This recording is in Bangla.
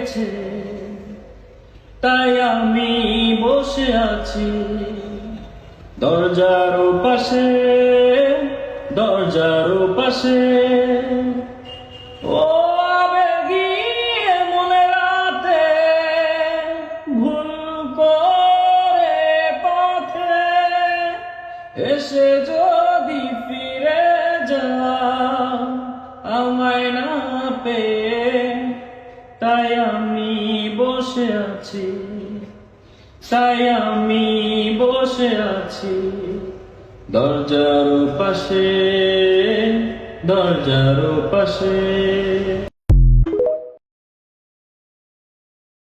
গেছে, তাই আমি বসে আছি দরজার পাশে, দরজার পাশে। ও আবেগী মনে রাতে ভুল করে পথে এসে যদি ফিরে যাও আমায় না পেয়ে, তাই আমি বসে আছি, তাই আমি বসে আছি দরজার পাশে, দরজার পাশে।